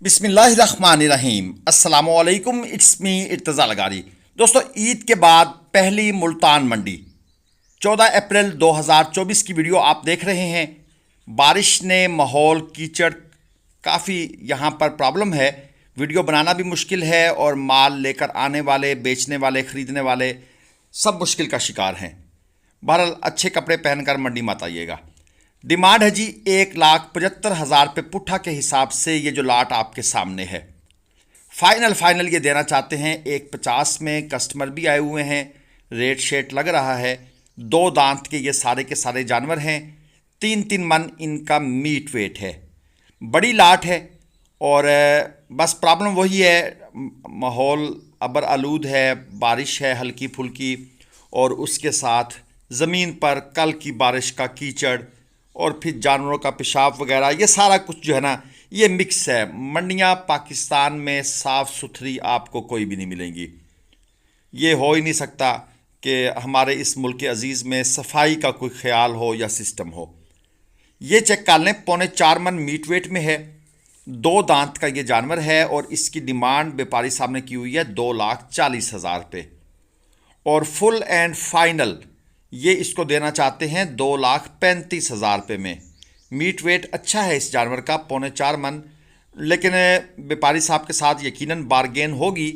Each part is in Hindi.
बिस्मिल्लाहिर्रहमानिर्रहीम अस्सलामुअलैकुम। It's me Irtaza Lagari. दोस्तों, ईद के बाद पहली मुल्तान मंडी 14 अप्रैल 2024 की वीडियो आप देख रहे हैं। बारिश ने माहौल कीचड़ काफ़ी यहाँ पर प्रॉब्लम है। वीडियो बनाना भी मुश्किल है और माल लेकर आने वाले, बेचने वाले, ख़रीदने वाले सब मुश्किल का शिकार हैं। बहरहाल अच्छे कपड़े पहनकर मंडी मत आइएगा। डिमांड है जी 1,75,000 रुपये पुट्ठा के हिसाब से ये जो लाट आपके सामने है। फाइनल ये देना चाहते हैं 1,50 में। कस्टमर भी आए हुए हैं, रेट शेट लग रहा है। 2 दांत के ये सारे के सारे जानवर हैं। 3-3 मन इनका मीट वेट है। बड़ी लाट है और बस प्रॉब्लम वही है, माहौल अबर आलूद है, बारिश है हल्की फुल्की, और उसके साथ ज़मीन पर कल की बारिश का कीचड़ और फिर जानवरों का पेशाब वगैरह, ये सारा कुछ जो है ना, ये मिक्स है। मंडियाँ पाकिस्तान में साफ़ सुथरी आपको कोई भी नहीं मिलेंगी। ये हो ही नहीं सकता कि हमारे इस मुल्क अज़ीज़ में सफाई का कोई ख्याल हो या सिस्टम हो। ये चेक कर लें, 4.25 मन मीट वेट में है। 2 दांत का ये जानवर है और इसकी डिमांड व्यापारी साहब ने की हुई है 2,40,000 रुपये, और फुल एंड फाइनल ये इसको देना चाहते हैं 2,35,000 रुपये में। मीट वेट अच्छा है इस जानवर का, 4.25 मन। लेकिन व्यापारी साहब के साथ यकीनन बारगेन होगी,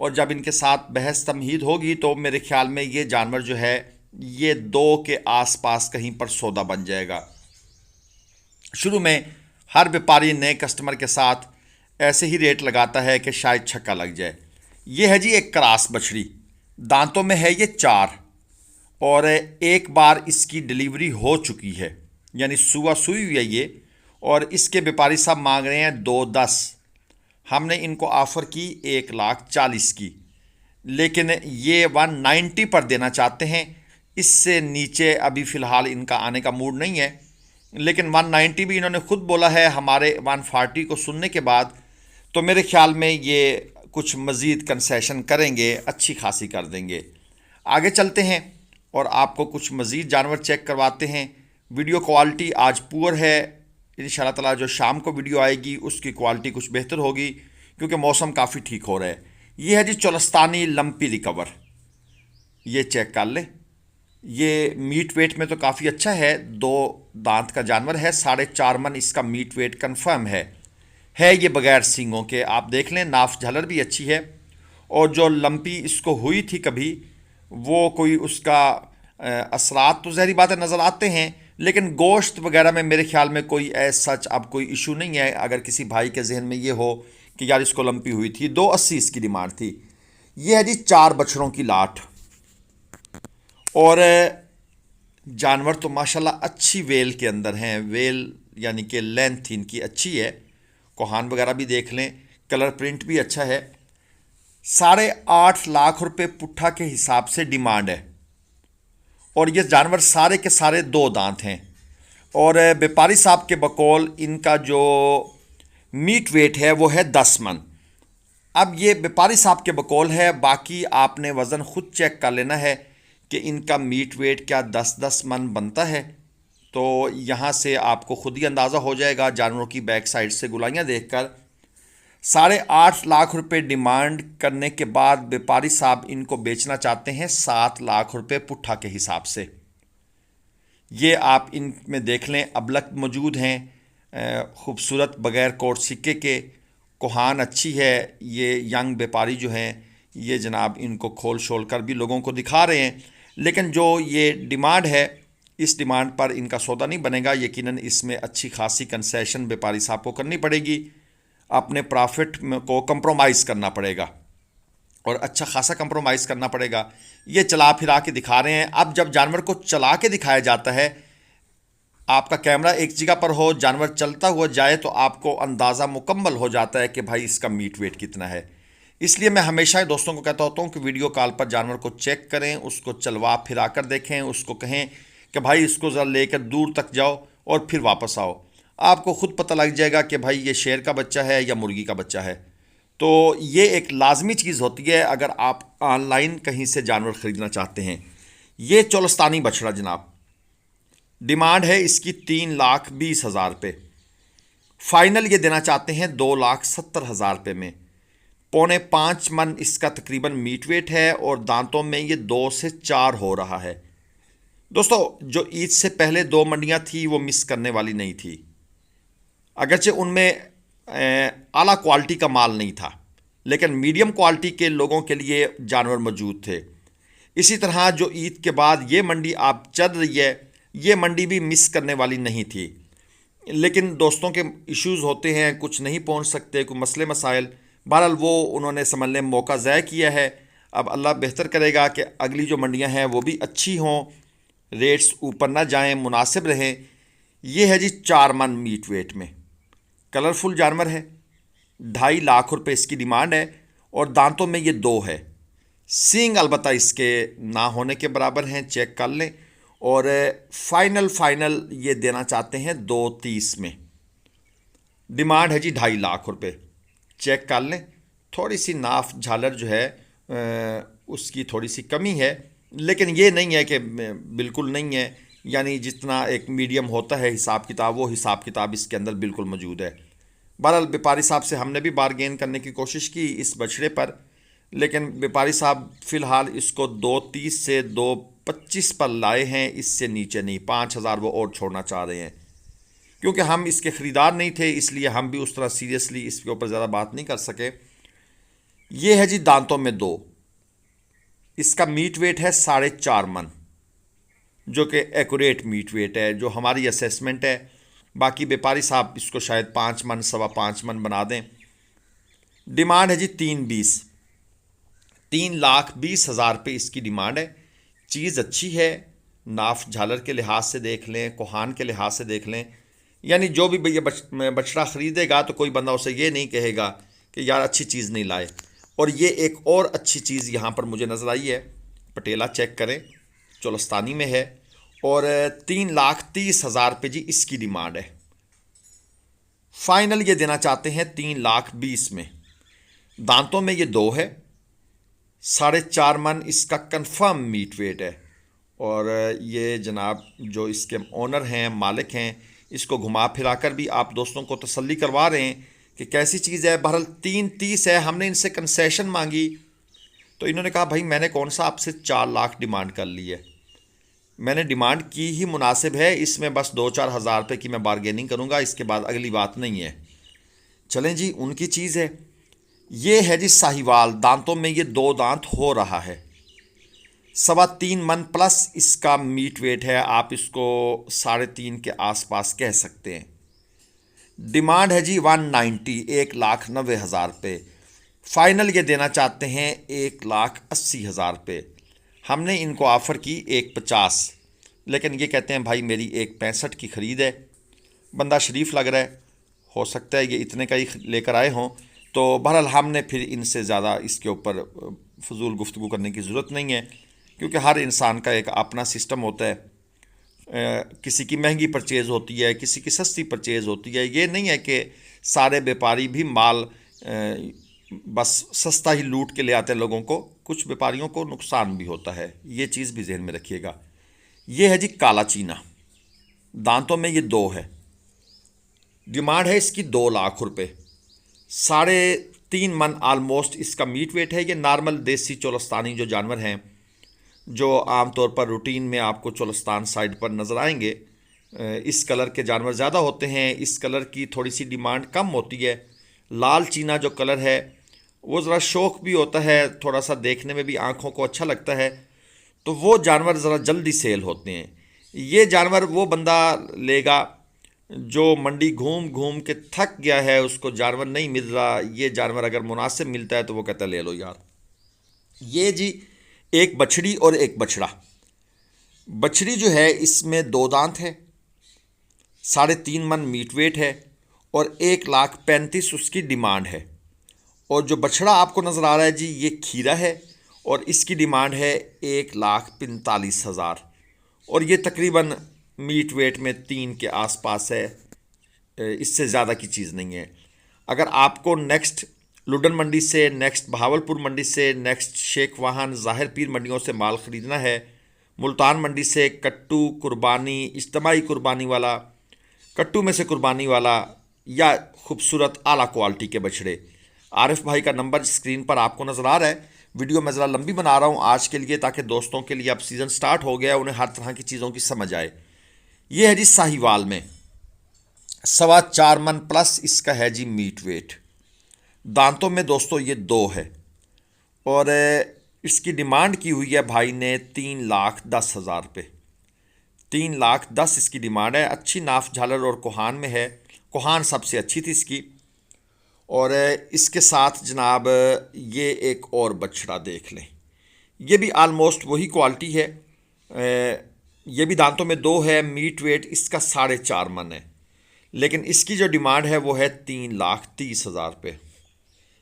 और जब इनके साथ बहस तमहीद होगी तो मेरे ख्याल में ये जानवर जो है ये 2 के आसपास कहीं पर सौदा बन जाएगा। शुरू में हर व्यापारी नए कस्टमर के साथ ऐसे ही रेट लगाता है कि शायद छक्का लग जाए। ये है जी एक क्रॉस बछड़ी, दांतों में है ये 4, और एक बार इसकी डिलीवरी हो चुकी है, यानी सुबह सुई हुई है ये। और इसके व्यापारी साहब मांग रहे हैं 2,10। हमने इनको ऑफ़र की 1,40,000 की, लेकिन ये 190 पर देना चाहते हैं। इससे नीचे अभी फ़िलहाल इनका आने का मूड नहीं है, लेकिन 190 भी इन्होंने खुद बोला है। हमारे 140 को सुनने के बाद तो मेरे ख्याल में ये कुछ मज़ीद कंसेशन करेंगे, अच्छी खासी कर देंगे। आगे चलते हैं और आपको कुछ मज़ीद जानवर चेक करवाते हैं। वीडियो क्वालिटी आज पुअर है, इंशाल्लाह ताला जो शाम को वीडियो आएगी उसकी क्वालिटी कुछ बेहतर होगी, क्योंकि मौसम काफ़ी ठीक हो रहा है। ये है जी चोलस्तानी लंपी रिकवर, ये चेक कर ले। ये मीट वेट में तो काफ़ी अच्छा है, 2 दांत का जानवर है, 4.5 मन इसका मीट वेट कन्फर्म है ये बगैर सींगों के। आप देख लें, नाफ झलर भी अच्छी है, और जो लंपी इसको हुई थी कभी, वो कोई उसका असरात तो ज़हरी बातें नज़र आते हैं, लेकिन गोश्त वगैरह में मेरे ख्याल में कोई सच अब कोई इशू नहीं है। अगर किसी भाई के जहन में ये हो कि यार इसको लंपी हुई थी, 280 इसकी डिमांड थी। ये है जी 4 बछड़ों की लाट, और जानवर तो माशाल्लाह अच्छी वेल के अंदर हैं। वेल यानी कि लेंथ इनकी अच्छी है, कोहान वगैरह भी देख लें, कलर प्रिंट भी अच्छा है। 8.5 लाख रुपए पुट्ठा के हिसाब से डिमांड है, और ये जानवर सारे के सारे 2 दांत हैं। और व्यापारी साहब के बकौल इनका जो मीट वेट है वो है 10 मन। अब ये व्यापारी साहब के बकौल है, बाकी आपने वज़न ख़ुद चेक कर लेना है कि इनका मीट वेट क्या 10-10 मन बनता है। तो यहाँ से आपको ख़ुद ही अंदाज़ा हो जाएगा जानवरों की बैक साइड से गुलाइयाँ देखकर। 8.5 लाख रुपए डिमांड करने के बाद व्यापारी साहब इनको बेचना चाहते हैं 7 लाख रुपए पुट्ठा के हिसाब से। ये आप इनमें देख लें, अबलक मौजूद हैं, खूबसूरत बग़ैर कोट सिक्के के, कोहान अच्छी है। ये यंग व्यापारी जो हैं ये जनाब इनको खोल शोल कर भी लोगों को दिखा रहे हैं, लेकिन जो ये डिमांड है इस डिमांड पर इनका सौदा नहीं बनेगा। यकीनन इसमें अच्छी खासी कंसेशन व्यापारी साहब को करनी पड़ेगी, अपने प्रॉफिट को कंप्रोमाइज़ करना पड़ेगा, और अच्छा खासा कंप्रोमाइज़ करना पड़ेगा। ये चला फिरा के दिखा रहे हैं। अब जब जानवर को चला के दिखाया जाता है, आपका कैमरा एक जगह पर हो, जानवर चलता हुआ जाए, तो आपको अंदाज़ा मुकम्मल हो जाता है कि भाई इसका मीट वेट कितना है। इसलिए मैं हमेशा दोस्तों को कहता होता हूँ कि वीडियो कॉल पर जानवर को चेक करें, उसको चलवा फिरा कर देखें, उसको कहें कि भाई इसको ज़रा लेकर दूर तक जाओ और फिर वापस आओ। आपको ख़ुद पता लग जाएगा कि भाई ये शेर का बच्चा है या मुर्गी का बच्चा है। तो ये एक लाजमी चीज़ होती है अगर आप ऑनलाइन कहीं से जानवर ख़रीदना चाहते हैं। ये चोलस्तानी बछड़ा जनाब, डिमांड है इसकी 3,20,000 रुपये, फाइनल ये देना चाहते हैं 2,70,000 रुपये में। 4.5 मन इसका तकरीबन मीट वेट है और दांतों में ये 2 से 4 हो रहा है। दोस्तों, जो ईद से पहले 2 मंडियां थी वो मिस करने वाली नहीं थी, अगरचे उनमें आला क्वालिटी का माल नहीं था, लेकिन मीडियम क्वालिटी के लोगों के लिए जानवर मौजूद थे। इसी तरह जो ईद के बाद ये मंडी आप चल रही है, ये मंडी भी मिस करने वाली नहीं थी, लेकिन दोस्तों के इश्यूज़ होते हैं, कुछ नहीं पहुंच सकते, कोई मसले मसाइल, बहरहाल वो उन्होंने समझने में मौका ज़ाया किया है। अब अल्लाह बेहतर करेगा कि अगली जो मंडियां हैं वो भी अच्छी हों, रेट्स ऊपर ना जाएं, मुनासिब रहें। ये है जी 4 मन मीट वेट में, कलरफुल जानवर है, 2.5 लाख रुपए इसकी डिमांड है और दांतों में ये 2 है। सींग अलबत्ता इसके ना होने के बराबर हैं, चेक कर लें। और फाइनल ये देना चाहते हैं 2.30 में, डिमांड है जी 2.5 लाख रुपए। चेक कर लें, थोड़ी सी नाफ झालर जो है उसकी थोड़ी सी कमी है, लेकिन ये नहीं है कि बिल्कुल नहीं है, यानी जितना एक मीडियम होता है हिसाब किताब, वो हिसाब किताब इसके अंदर बिल्कुल मौजूद है। बहरहाल व्यापारी साहब से हमने भी बारगेन करने की कोशिश की इस बछड़े पर, लेकिन व्यापारी साहब फ़िलहाल इसको 2.30 से 2.25 पर लाए हैं, इससे नीचे नहीं। 5,000 वो और छोड़ना चाह रहे हैं। क्योंकि हम इसके ख़रीदार नहीं थे, इसलिए हम भी उस तरह सीरियसली इसके ऊपर ज़्यादा बात नहीं कर सके। ये है जी दांतों में 2, इसका मीट वेट है 4.5 मन, जो कि एक्यूरेट मीट वेट है, जो हमारी असेसमेंट है। बाकी व्यापारी साहब इसको शायद 5 मन 5.25 मन बना दें। डिमांड है जी 3,20,000 रुपये इसकी डिमांड है। चीज़ अच्छी है, नाफ झालर के लिहाज से देख लें, कोहान के लिहाज से देख लें, यानी जो भी भैया बछड़ा ख़रीदेगा तो कोई बंदा उसे ये नहीं कहेगा कि यार अच्छी चीज़ नहीं लाए। और ये एक और अच्छी चीज़ यहाँ पर मुझे नज़र आई है, पटेला चेक करें, चोलस्तानी में है और 3,30,000 रुपये जी इसकी डिमांड है। फाइनल ये देना चाहते हैं 3,20,000 में। दांतों में ये 2 है, 4.5 मन इसका कंफर्म मीट वेट है। और ये जनाब जो इसके ओनर हैं, मालिक हैं, इसको घुमा फिरा कर भी आप दोस्तों को तसल्ली करवा रहे हैं कि कैसी चीज़ है। बहरहाल 3.30 है, हमने इनसे कंसेशन मांगी तो इन्होंने कहा भाई मैंने कौन सा आपसे 4 लाख डिमांड कर ली है, मैंने डिमांड की ही मुनासिब है, इसमें बस 2-4 हज़ार रुपये की मैं बारगेनिंग करूँगा, इसके बाद अगली बात नहीं है। चलें जी, उनकी चीज़ है। ये है जी साहिवाल, दांतों में ये 2 दांत हो रहा है, 3.25 मन प्लस इसका मीट वेट है, आप इसको 3.5 के आसपास कह सकते हैं। डिमांड है जी 190, 1,90,000 रुपये। फाइनल ये देना चाहते हैं 1,80,000 रुपये। हमने इनको ऑफ़र की 1,50, लेकिन ये कहते हैं भाई मेरी 1,65 की ख़रीद है। बंदा शरीफ लग रहा है, हो सकता है ये इतने का ही लेकर आए हों, तो बहरहाल हमने फिर इनसे ज़्यादा इसके ऊपर फजूल गुफ्तगू करने की ज़रूरत नहीं है, क्योंकि हर इंसान का एक अपना सिस्टम होता है। किसी की महंगी परचेज़ होती है, किसी की सस्ती परचेज़ होती है। ये नहीं है कि सारे व्यापारी भी माल बस सस्ता ही लूट के ले आते हैं लोगों को, कुछ व्यापारियों को नुकसान भी होता है, ये चीज़ भी जहन में रखिएगा। ये है जी काला चीना, दांतों में ये 2 है, डिमांड है इसकी 2 लाख रुपए। 3.5 मन आलमोस्ट इसका मीट वेट है। ये नॉर्मल देसी चोलस्तानी जो जानवर हैं, जो आमतौर पर रूटीन में आपको चोलस्तान साइड पर नज़र आएंगे, इस कलर के जानवर ज़्यादा होते हैं। इस कलर की थोड़ी सी डिमांड कम होती है। लाल चीना जो कलर है वो ज़रा शौक भी होता है, थोड़ा सा देखने में भी आँखों को अच्छा लगता है, तो वो जानवर ज़रा जल्दी सेल होते हैं। ये जानवर वो बंदा लेगा जो मंडी घूम घूम के थक गया है, उसको जानवर नहीं मिल रहा, ये जानवर अगर मुनासिब मिलता है तो वो कहता है ले लो यार। ये जी एक बछड़ी और एक बछड़ा। बछड़ी जो है इसमें 2 दांत है, 3.5 मन मीट वेट है और 1,35,000 उसकी डिमांड है। और जो बछड़ा आपको नज़र आ रहा है जी, ये खीरा है और इसकी डिमांड है 1,45,000 और ये तकरीबन मीट वेट में 3 के आसपास है, इससे ज़्यादा की चीज़ नहीं है। अगर आपको नेक्स्ट लुडन मंडी से, नेक्स्ट बहावलपुर मंडी से, नेक्स्ट शेख वाहन ज़ाहिर पीर मंडियों से माल ख़रीदना है, मुल्तान मंडी से कट्टू कुर्बानी, इज्तमाही कुर्बानी वाला, कट्टू में से कुर्बानी वाला या खूबसूरत आला क्वालिटी के बछड़े। आरिफ भाई का नंबर स्क्रीन पर आपको नज़र आ रहा है। वीडियो मैं ज़रा लंबी बना रहा हूँ आज के लिए, ताकि दोस्तों के लिए अब सीज़न स्टार्ट हो गया है, उन्हें हर तरह की चीज़ों की समझ आए। ये है जी साहिवाल में 4.25 मन प्लस इसका है जी मीट वेट। दांतों में दोस्तों ये 2 है और इसकी डिमांड की हुई है भाई ने 3,10,000 रुपये। 3,10,000 इसकी डिमांड है। अच्छी नाफ झालर और कोहान में है, कोहान सबसे अच्छी थी इसकी। और इसके साथ जनाब ये एक और बछड़ा देख लें, ये भी आलमोस्ट वही क्वालिटी है। ये भी दांतों में 2 है, मीट वेट इसका 4.5 मन है, लेकिन इसकी जो डिमांड है वो है 3,30,000 रुपये।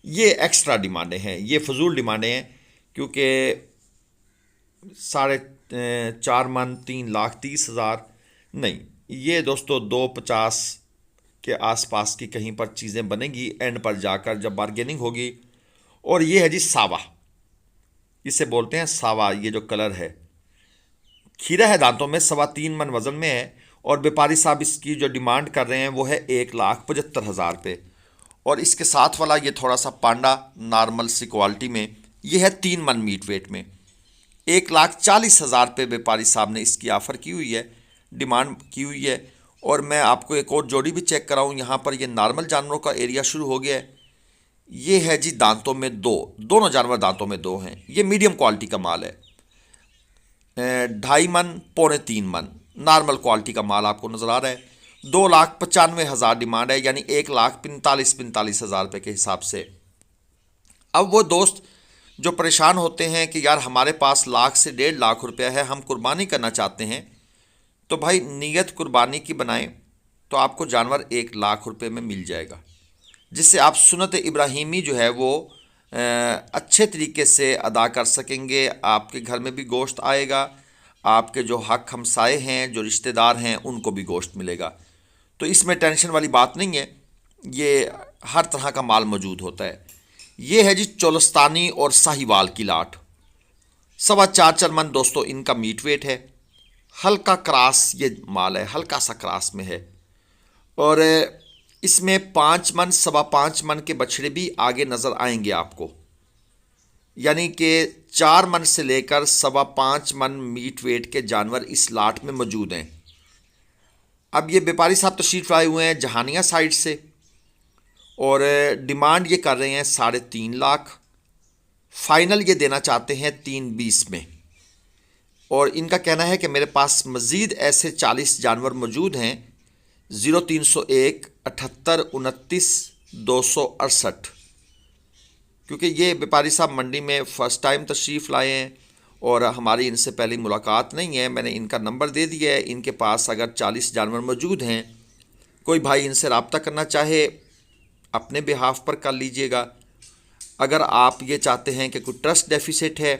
ये एक्स्ट्रा डिमांडें हैं, ये फजूल डिमांडें हैं, क्योंकि 4.5 मन 3,30,000 नहीं, ये दोस्तों 250 के आसपास की कहीं पर चीज़ें बनेंगी एंड पर जाकर जब बारगेनिंग होगी। और ये है जी सावा, इसे बोलते हैं सावा। ये जो कलर है खीरा है दांतों में, 3.25 मन वज़न में है। और व्यापारी साहब इसकी जो डिमांड कर रहे हैं वो है 1,75,000 रुपये। और इसके साथ वाला ये थोड़ा सा पांडा नॉर्मल सी क्वालिटी में, ये है 3 मन मीट वेट में। 1,40,000 रुपये व्यापारी साहब ने इसकी ऑफ़र की हुई है, डिमांड की हुई है। और मैं आपको एक और जोड़ी भी चेक कराऊँ, यहाँ पर ये नॉर्मल जानवरों का एरिया शुरू हो गया है। ये है जी दांतों में 2, दोनों जानवर दांतों में 2 हैं। ये मीडियम क्वालिटी का माल है, 2.5 मन 3.25 मन नॉर्मल क्वालिटी का माल आपको नज़र आ रहा है। 2,95,000 डिमांड है, यानी 1,45,000 रुपये के हिसाब से। अब वो दोस्त जो परेशान होते हैं कि यार हमारे पास 1,00,000 से 1.5 लाख रुपया है, हम कुर्बानी करना चाहते हैं, तो भाई नीयत कुर्बानी की बनाएं तो आपको जानवर 1,00,000 रुपये में मिल जाएगा, जिससे आप सुन्नत इब्राहीमी जो है वो अच्छे तरीके से अदा कर सकेंगे। आपके घर में भी गोश्त आएगा, आपके जो हक हमसाए हैं, जो रिश्तेदार हैं, उनको भी गोश्त मिलेगा। तो इसमें टेंशन वाली बात नहीं है, ये हर तरह का माल मौजूद होता है। ये है जी चोलस्तानी और साहिवाल की लाट, 4.25 मन दोस्तों इनका मीट वेट है। हल्का क्रॉस ये माल है, हल्का सा क्रॉस में है। और इसमें 5 मन 5.25 मन के बछड़े भी आगे नज़र आएंगे आपको, यानी कि 4 मन से लेकर 5.25 मन मीट वेट के जानवर इस लाट में मौजूद हैं। अब ये व्यापारी साहब तशरीफ लाए हुए हैं जहानिया साइड से, और डिमांड ये कर रहे हैं 3.5 लाख। फाइनल ये देना चाहते हैं 3.20 में। और इनका कहना है कि मेरे पास मज़ीद ऐसे 40 जानवर मौजूद हैं। 0301 78 29 268, क्योंकि ये व्यापारी साहब मंडी में फ़र्स्ट टाइम तशरीफ़ लाए हैं और हमारी इनसे पहले मुलाकात नहीं है। मैंने इनका नंबर दे दिया है। इनके पास अगर 40 जानवर मौजूद हैं, कोई भाई इनसे रब्ता करना चाहे अपने बिहाफ पर कर लीजिएगा। अगर आप ये चाहते हैं कि कोई ट्रस्ट डेफिसिट है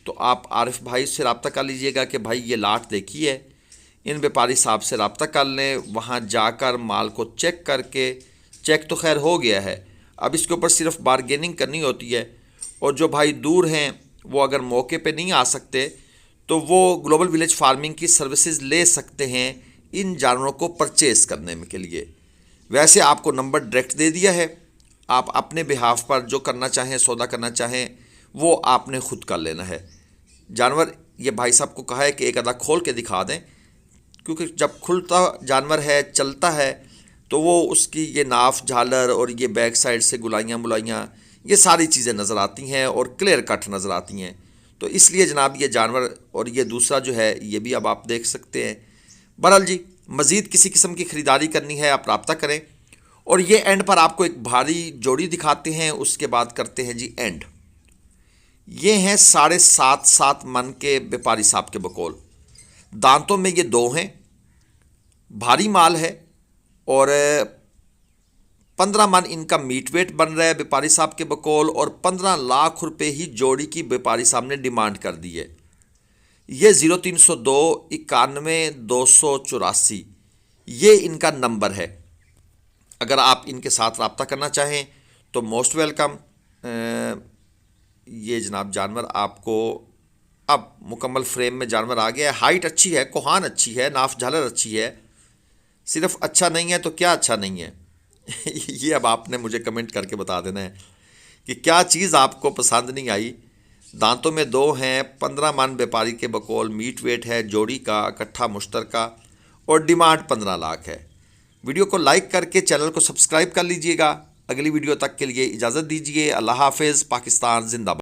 तो आप आरिफ भाई से रब्ता कर लीजिएगा कि भाई ये लाट देखी है, इन व्यापारी साहब से रब्ता कर लें। वहाँ जाकर माल को चेक करके, चेक तो खैर हो गया है, अब इसके ऊपर सिर्फ बारगेनिंग करनी होती है। और जो भाई दूर हैं वो अगर मौके पे नहीं आ सकते तो वो ग्लोबल विलेज फार्मिंग की सर्विसेज ले सकते हैं इन जानवरों को परचेज़ करने में के लिए। वैसे आपको नंबर डायरेक्ट दे दिया है, आप अपने बिहाफ पर जो करना चाहें, सौदा करना चाहें, वो आपने ख़ुद कर लेना है। जानवर ये भाई साहब को कहा है कि एक आधा खोल के दिखा दें, क्योंकि जब खुलता जानवर है, चलता है, तो वो उसकी ये नाफ झालर और ये बैक साइड से गुलाइयाँ मुलाइयाँ ये सारी चीज़ें नज़र आती हैं और क्लियर कट नज़र आती हैं। तो इसलिए जनाब ये जानवर और ये दूसरा जो है ये भी अब आप देख सकते हैं। बहरहाल जी, मज़ीद किसी किस्म की ख़रीदारी करनी है आप रब्ता करें। और ये एंड पर आपको एक भारी जोड़ी दिखाते हैं, उसके बाद करते हैं जी एंड। ये हैं 7.5 मन के व्यापारी साहब के बकौल। दांतों में ये 2 हैं, भारी माल है। और 15 मन इनका मीट वेट बन रहा है व्यापारी साहब के बकौल। और 15 लाख रुपए ही जोड़ी की व्यापारी साहब ने डिमांड कर दी है। ये 0302 91 284 ये इनका नंबर है। अगर आप इनके साथ रब्ता करना चाहें तो मोस्ट वेलकम। ये जनाब जानवर आपको अब मुकम्मल फ्रेम में जानवर आ गया है। हाइट अच्छी है, कोहान अच्छी है, नाफ झालर अच्छी है। सिर्फ अच्छा नहीं है तो क्या अच्छा नहीं है, ये अब आपने मुझे कमेंट करके बता देना है कि क्या चीज़ आपको पसंद नहीं आई। दांतों में 2 हैं, 15 मन व्यापारी के बकौल मीट वेट है जोड़ी का, इकट्ठा मुश्तरका और डिमांड 15 लाख है। वीडियो को लाइक करके चैनल को सब्सक्राइब कर लीजिएगा। अगली वीडियो तक के लिए इजाज़त दीजिए। अल्लाह हाफिज़। पाकिस्तान जिंदाबाद।